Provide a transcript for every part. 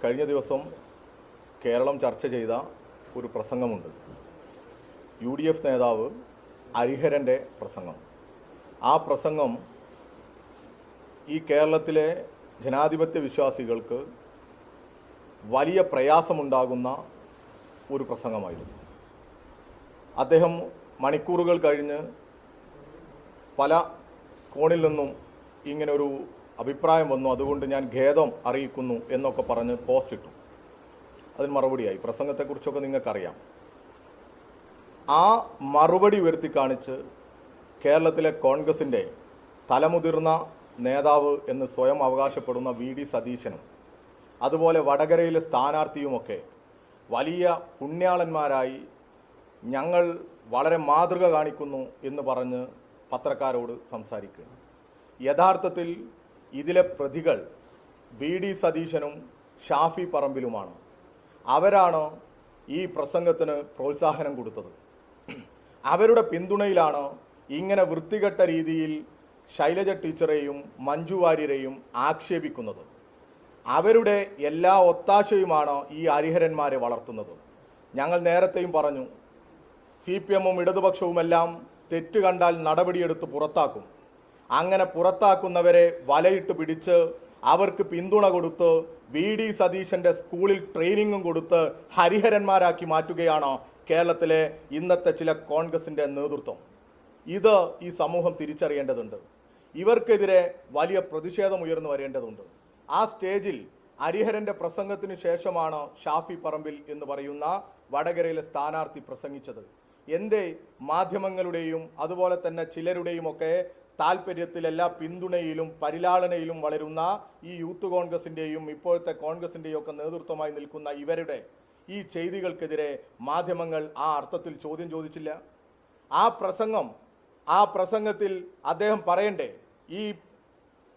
കഴിഞ്ഞ ദിവസം കേരളം ചർച്ച ചെയ്ത ഒരു പ്രസംഗമുണ്ട്. UDF നേതാവ് ഹരിഹരൻ്റെ പ്രസംഗം. ആ പ്രസംഗം ഈ കേരളത്തിലെ ജനാധിപത്യ വിശ്വാസികൾക്ക് വലിയ പ്രയാസമുണ്ടാകുന്ന ഒരു പ്രസംഗമായിരുന്നു. അദ്ദേഹം മണിക്കൂറുകൾ കഴിഞ്ഞ് പല കോണിൽ നിന്നും ഇങ്ങനൊരു അഭിപ്രായം വന്നു, അതുകൊണ്ട് ഞാൻ ഖേദം അറിയിക്കുന്നു എന്നൊക്കെ പറഞ്ഞ് പോസ്റ്റ് ഇട്ടു. അതിന് മറുപടിയായി. പ്രസംഗത്തെക്കുറിച്ചൊക്കെ നിങ്ങൾക്കറിയാം. ആ മറുപടി ഉയർത്തി കാണിച്ച് കേരളത്തിലെ കോൺഗ്രസിൻ്റെ തലമുതിർന്ന നേതാവ് എന്ന് സ്വയം അവകാശപ്പെടുന്ന VD സതീശനും അതുപോലെ വടകരയിലെ സ്ഥാനാർത്ഥിയുമൊക്കെ വലിയ പുണ്യാളന്മാരായി ഞങ്ങൾ വളരെ മാതൃക കാണിക്കുന്നു എന്ന് പറഞ്ഞ് പത്രക്കാരോട് സംസാരിക്കുക. യഥാർത്ഥത്തിൽ ഇതിലെ പ്രതികൾ VD സതീശനും ഷാഫി പറമ്പിലുമാണ്. അവരാണ് ഈ പ്രസംഗത്തിന് പ്രോത്സാഹനം കൊടുത്തത്. അവരുടെ പിന്തുണയിലാണ് ഇങ്ങനെ വൃത്തികെട്ട രീതിയിൽ ശൈലജ ടീച്ചറെയും മഞ്ജു വാര്യരെയും ആക്ഷേപിക്കുന്നത്. അവരുടെ എല്ലാ ഒത്താശയുമാണ് ഈ ഹരിഹരന്മാരെ വളർത്തുന്നത്. ഞങ്ങൾ നേരത്തെയും പറഞ്ഞു, CPM-ഉം ഇടതുപക്ഷവുമെല്ലാം തെറ്റ് കണ്ടാൽ നടപടിയെടുത്ത് പുറത്താക്കും. അങ്ങനെ പുറത്താക്കുന്നവരെ വലയിട്ട് പിടിച്ച് അവർക്ക് പിന്തുണ കൊടുത്ത് VD സതീശൻ്റെ സ്കൂളിൽ ട്രെയിനിങ്ങും കൊടുത്ത് ഹരിഹരന്മാരാക്കി മാറ്റുകയാണ് കേരളത്തിലെ ഇന്നത്തെ ചില കോൺഗ്രസിൻ്റെ നേതൃത്വം. ഇത് ഈ സമൂഹം തിരിച്ചറിയേണ്ടതുണ്ട്. ഇവർക്കെതിരെ വലിയ പ്രതിഷേധം ഉയർന്നു വരേണ്ടതുണ്ട്. ആ സ്റ്റേജിൽ ഹരിഹരൻ്റെ പ്രസംഗത്തിന് ശേഷമാണ് ഷാഫി പറമ്പിൽ എന്ന് പറയുന്ന വടകരയിലെ സ്ഥാനാർത്ഥി പ്രസംഗിച്ചത്. എന്തേ മാധ്യമങ്ങളുടെയും അതുപോലെ തന്നെ ചിലരുടെയും ഒക്കെ താല്പര്യത്തിൽ എല്ലാ പിന്തുണയിലും പരിലാളനയിലും വളരുന്ന ഈ യൂത്ത് കോൺഗ്രസിൻ്റെയും ഇപ്പോഴത്തെ കോൺഗ്രസിൻ്റെയും ഒക്കെ നേതൃത്വമായി നിൽക്കുന്ന ഇവരുടെ ഈ ചെയ്തികൾക്കെതിരെ മാധ്യമങ്ങൾ ആ അർത്ഥത്തിൽ ചോദ്യം ചോദിച്ചില്ല? ആ പ്രസംഗത്തിൽ അദ്ദേഹം പറയണ്ടേ, ഈ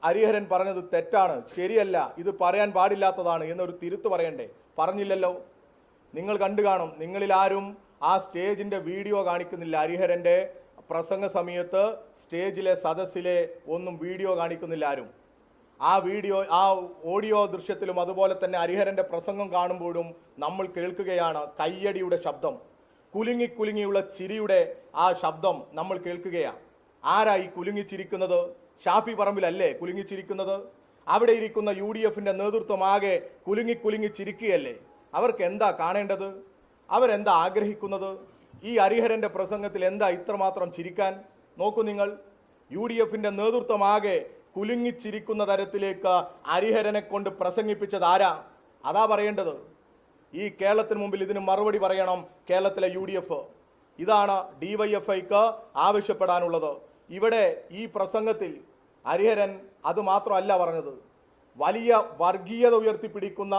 ഹരിഹരൻ പറഞ്ഞത് തെറ്റാണ്, ശരിയല്ല, ഇത് പറയാൻ പാടില്ലാത്തതാണ് എന്നൊരു തിരുത്ത് പറയണ്ടേ? പറഞ്ഞില്ലല്ലോ. നിങ്ങൾ കണ്ടു കാണും. നിങ്ങളിൽ ആരും ആ സ്റ്റേജിൻ്റെ വീഡിയോ കാണിക്കുന്നില്ല. ഹരിഹരൻ്റെ പ്രസംഗ സമയത്ത് സ്റ്റേജിലെ സദസ്സിലെ ഒന്നും വീഡിയോ കാണിക്കുന്നില്ല ആരും. ആ ഓഡിയോ ദൃശ്യത്തിലും അതുപോലെ തന്നെ ഹരിഹരൻ്റെ പ്രസംഗം കാണുമ്പോഴും നമ്മൾ കേൾക്കുകയാണ് കയ്യടിയുടെ ശബ്ദം, കുലുങ്ങിയുള്ള ചിരിയുടെ ആ ശബ്ദം നമ്മൾ കേൾക്കുകയാണ്. ആരായി കുലുങ്ങിച്ചിരിക്കുന്നത്? ഷാഫി പറമ്പിലല്ലേ കുലുങ്ങിച്ചിരിക്കുന്നത്? അവിടെ ഇരിക്കുന്ന UDF-ൻ്റെ നേതൃത്വമാകെ കുലുങ്ങി ചിരിക്കുകയല്ലേ? അവർക്ക് എന്താ കാണേണ്ടത്? അവരെന്താ ആഗ്രഹിക്കുന്നത്? ഈ ഹരിഹരൻ്റെ പ്രസംഗത്തിൽ എന്താ ഇത്രമാത്രം ചിരിക്കാൻ? നോക്കൂ നിങ്ങൾ, UDF-ൻ്റെ നേതൃത്വമാകെ കുലുങ്ങിച്ചിരിക്കുന്ന തരത്തിലേക്ക് ഹരിഹരനെ കൊണ്ട് പ്രസംഗിപ്പിച്ചത് ആരാ? അതാ പറയേണ്ടത്. ഈ കേരളത്തിന് മുമ്പിൽ ഇതിന് മറുപടി പറയണം കേരളത്തിലെ UDF. ഇതാണ് DYFIക്ക് ആവശ്യപ്പെടാനുള്ളത്. ഇവിടെ ഈ പ്രസംഗത്തിൽ ഹരിഹരൻ അത് മാത്രമല്ല പറഞ്ഞത്, വലിയ വർഗീയത ഉയർത്തിപ്പിടിക്കുന്ന